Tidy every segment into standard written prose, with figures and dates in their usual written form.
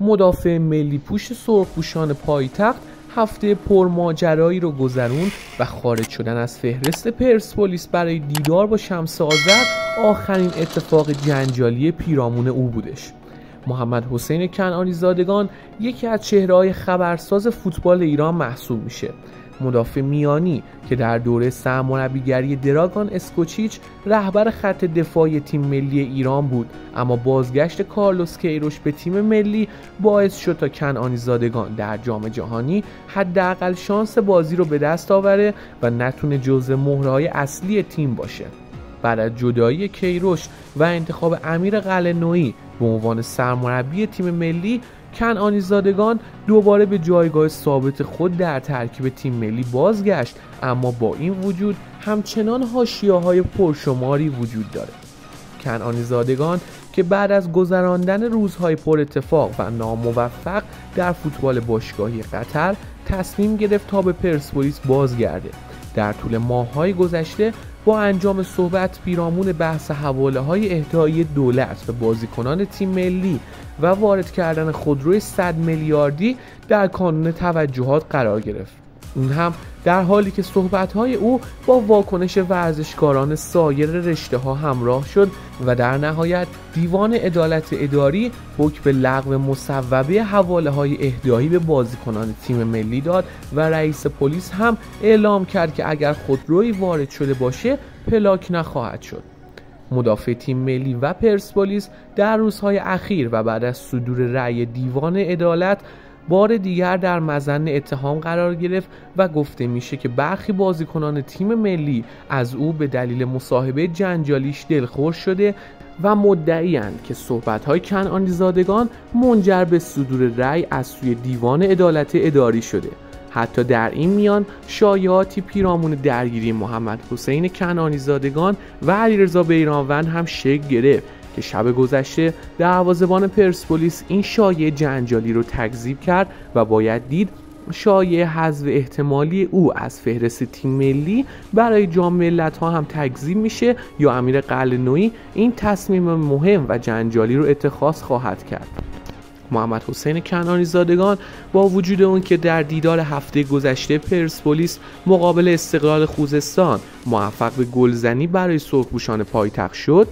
مدافع ملی پوش سرخپوشان پایتخت هفته پرماجرایی رو گذرون و خارج شدن از فهرست پرسپولیس برای دیدار با شمس آذر آخرین اتفاق جنجالی پیرامون او بودش. محمد حسین کنعانی زادگان یکی از چهره‌های خبرساز فوتبال ایران محسوب میشه. مدافع میانی که در دوره سرمربیگری دراگان اسکوچیچ رهبر خط دفاعی تیم ملی ایران بود، اما بازگشت کارلوس کیروش به تیم ملی باعث شد تا کنعانی زادگان در جام جهانی حداقل شانس بازی رو به دست آوره و نتونه جزو مهره‌های اصلی تیم باشه. بعد از جدایی کیروش و انتخاب امیر قلعه‌نویی به عنوان سرمربی تیم ملی، کنعانی زادگان دوباره به جایگاه ثابت خود در ترکیب تیم ملی بازگشت، اما با این وجود همچنان حاشیه‌های پرشماری وجود داره. کنعانی زادگان که بعد از گذراندن روزهای پر اتفاق و ناموفق در فوتبال باشگاهی قطر تصمیم گرفت تا به پرسپولیس بازگرده. در طول ماه‌های گذشته با انجام صحبت پیرامون بحث حواله‌های اهدایی دولت به بازیکنان تیم ملی و وارد کردن خودروی 100 میلیاردی در کانون توجهات قرار گرفت. اون هم در حالی که صحبت‌های او با واکنش ورزشکاران سایر رشته‌ها همراه شد و در نهایت دیوان عدالت اداری حکم به لغو مصوبه حواله‌های اهدایی به بازیکنان تیم ملی داد و رئیس پلیس هم اعلام کرد که اگر خودرویی وارد شده باشه پلاک نخواهد شد. مدافع تیم ملی و پرسپولیس در روزهای اخیر و بعد از صدور رأی دیوان عدالت بار دیگر در مظن اتهام قرار گرفت و گفته میشه که برخی بازیکنان تیم ملی از او به دلیل مصاحبه جنجالیش دلخور شده و مدعی‌اند که صحبت‌های کنعانی زادگان منجر به صدور رأی از سوی دیوان عدالت اداری شده. حتی در این میان شایعاتی پیرامون درگیری محمد حسین کنعانی زادگان و علیرضا بیرانوند هم شکل گرفت که شب گذشته دروازه‌بان پرسپولیس این شایعه جنجالی رو تکذیب کرد و باید دید شایعه حذف احتمالی او از فهرست تیم ملی برای جام ملت‌ها هم تکذیب میشه یا امیر قلعه‌نویی این تصمیم مهم و جنجالی رو اتخاذ خواهد کرد. محمد حسین کنعانی زادگان با وجود اون که در دیدار هفته گذشته پرسپولیس مقابل استقلال خوزستان موفق به گلزنی برای سرخپوشان پایتخت شد،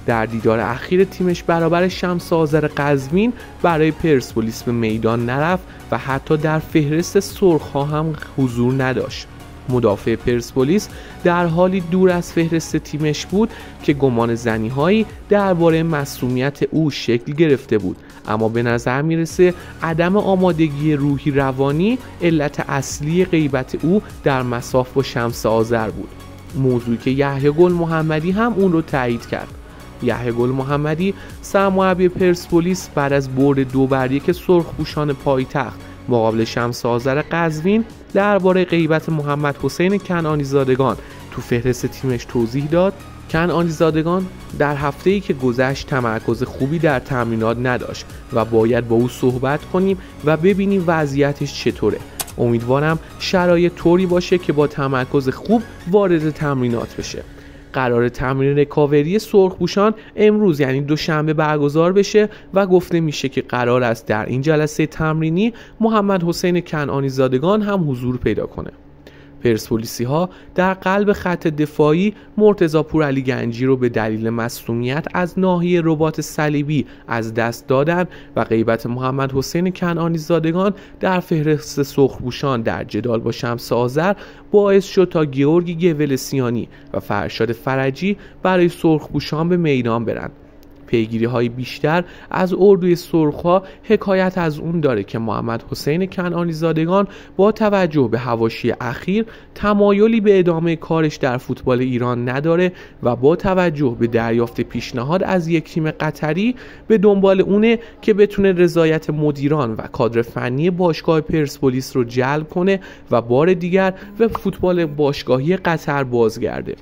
در دیدار اخیر تیمش برابر شمس آذر قزوین برای پرسپولیس به میدان نرفت و حتی در فهرست سرخ‌ها هم حضور نداشت. مدافع پرسپولیس در حالی دور از فهرست تیمش بود که گمان زنی‌هایی درباره معصومیت او شکل گرفته بود، اما به نظر میرسه عدم آمادگی روحی روانی علت اصلی غیبت او در مصاف با شمس آذر بود، موضوعی که یحیی گل محمدی هم اون رو تایید کرد. یحیی گل محمدی سرمربی پرسپولیس بعد از برد 2-1 سرخپوشان پایتخت مقابل شمس آذر قزوین درباره غیبت محمد حسین کنعانی زادگان تو فهرست تیمش توضیح داد. کنعانی زادگان در هفته‌ای که گذشت تمرکز خوبی در تمرینات نداشت و باید با او صحبت کنیم و ببینیم وضعیتش چطوره. امیدوارم شرایط طوری باشه که با تمرکز خوب وارد تمرینات بشه. قرار تمرین ریکاوری سرخپوشان امروز یعنی دوشنبه برگزار بشه و گفته میشه که قرار است در این جلسه تمرینی محمد حسین کنعانی زادگان هم حضور پیدا کنه. پرسپولیسی ها در قلب خط دفاعی مرتضی پورعلی گنجی رو به دلیل مصدومیت از ناحیه رباط صلیبی از دست دادن و غیبت محمد حسین کنعانی زادگان در فهرست سرخپوشان در جدال با شمس آذر باعث شد تا گیورگی گولسیانی و فرشاد فرجی برای سرخپوشان به میدان برند. پیگیری های بیشتر از اردوی سرخ‌ها حکایت از اون داره که محمد حسین کنعانی زادگان با توجه به حواشی اخیر تمایلی به ادامه کارش در فوتبال ایران نداره و با توجه به دریافت پیشنهاد از یک تیم قطری به دنبال اونه که بتونه رضایت مدیران و کادر فنی باشگاه پرسپولیس رو جلب کنه و بار دیگر به فوتبال باشگاهی قطر بازگرده.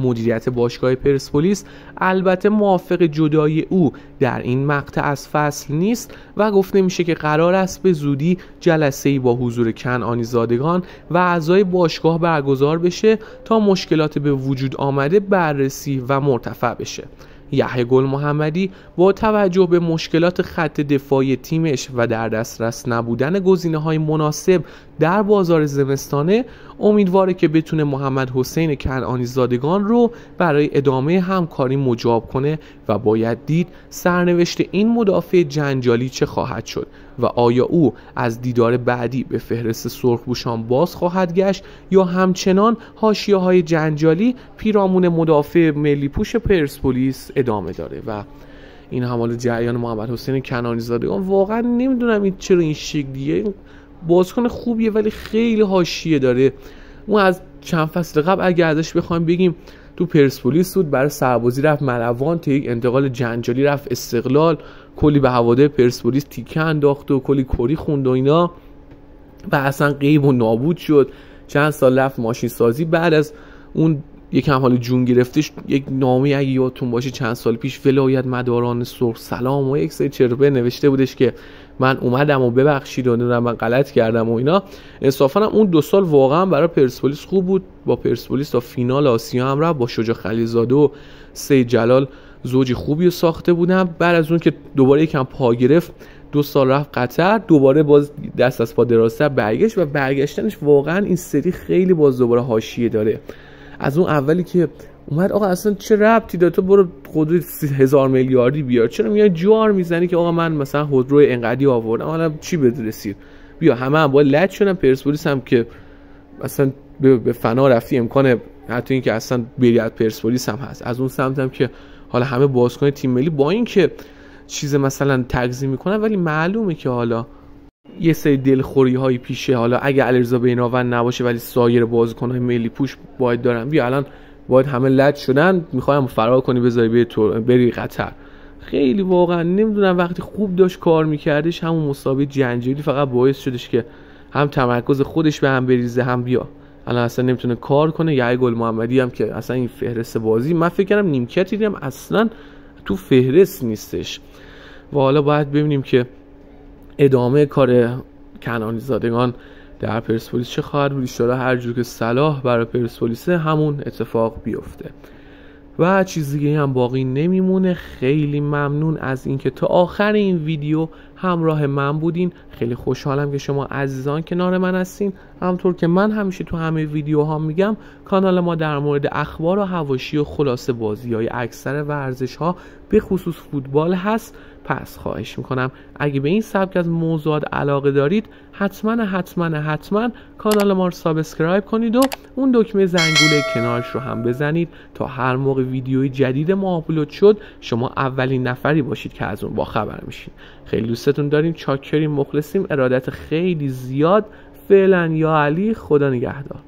مدیریت باشگاه پرسپولیس البته موافق جدایی او در این مقطع از فصل نیست و گفته میشه که قرار است به زودی جلسه‌ای با حضور کنعانی زادگان و اعضای باشگاه برگزار بشه تا مشکلات به وجود آمده بررسی و مرتفع بشه. یحیی گل محمدی با توجه به مشکلات خط دفاعی تیمش و در دسترس نبودن گزینه‌های مناسب در بازار زمستانه امیدواره که بتونه محمد حسین کنعانی زادگان رو برای ادامه همکاری مجاب کنه و باید دید سرنوشت این مدافع جنجالی چه خواهد شد و آیا او از دیدار بعدی به فهرست سرخپوشان باز خواهد گشت یا همچنان حاشیه‌های جنجالی پیرامون مدافع ملی پوش پرسپولیس ادامه داره. و این حمال جریان محمد حسین کنعانی زادگان واقعا نمیدونم این چرا این شکلیه. بازیکن خوبیه ولی خیلی حاشیه داره. اون از چند فصل قبل اگه ازش بخوایم بگیم تو پرسپولیس بود، برای سربازی رفت ملوان، تا یک انتقال جنجالی رفت استقلال، کلی به هوادار پرسپولیس تیکه انداخت و کلی کری خوند و اینا و اصلا غیب و نابود شد. چند سال رفت ماشین سازی. بعد از اون یکم حال جون گرفتش یک نامه اگه یادتون باشه چند سال پیش ولایت مداران سرخ سلام و یک سری چربه نوشته بودش که من اومدم و ببخشید و من غلط کردم و اینا. انصافا اون 2 سال واقعا برای پرسپولیس خوب بود. با پرسپولیس تا فینال آسیا هم رفت، با شجاع خلیلزاده و سید جلال زوج خوبی رو ساخته بودن. بعد از اون که دوباره یکم پا گرفت 2 سال رفت قطر، دوباره باز دست از پا درازتر برگشت و برگشتنش واقعا این سری خیلی باز دوباره حاشیه داره. از اون اولی که اومد آقا اصلا چه ربطی داره، تو برو خودروی 1000 میلیاردی بیار، چرا میای جوار میزنی که آقا من مثلا خودروی انقدی آوردم حالا چی بدرسید بیا. همه هم باید لج شدن. پرسپولیس هم که اصلا به فنا رفتی، امکان حتی این که اصلا بری از پرسپولیس هم هست. از اون سمت هم که حالا همه بازیکن تیم ملی با این که چیز مثلا تگزی میکنن ولی معلومه که حالا یه سری دلخوری هایی پیشه. حالا اگه علیرضا بیناون نباشه ولی سایر بازیکن‌های ملی پوش باید دارن. بیا الان باید همه لج شدن میخوایم فرار کنی بذاری بری قطر. خیلی واقعا نمیدونم، وقتی خوب داشت کار میکردش همون مسابقه جنجالی فقط باعث شدش که هم تمرکز خودش به هم بریزه هم بیا الان اصلا نمیتونه کار کنه. یحیی گل محمدی هم که اصلا این فهرست بازی من فکر کردم نیمکتی دیدم اصلا تو فهرست نیستش. و حالا باید ببینیم که ادامه کار کنعانی زادگان در پرسپولیس چه خواهد بود. ان شاءالله هر جور که صلاح برای پرسپولیس همون اتفاق بیفته و چیز دیگه هم باقی نمیمونه. خیلی ممنون از اینکه تا آخر این ویدیو همراه من بودین. خیلی خوشحالم که شما عزیزان کنار من هستین. همونطور که من همیشه تو همه ویدیوها میگم کانال ما در مورد اخبار و حواشی و خلاصه بازی‌های اکثر ورزش‌ها به خصوص فوتبال هست. پس خواهش میکنم اگه به این سبک از موضوعات علاقه دارید حتما کانال ما رو سابسکرایب کنید و اون دکمه زنگوله کنارش رو هم بزنید تا هر موقع ویدیوی جدید ما آپلود شد شما اولین نفری باشید که از اون با خبر میشین. خیلی دوستتون داریم، چاکریم، مخلصیم، ارادت خیلی زیاد. فعلا یا علی، خدا نگهدار.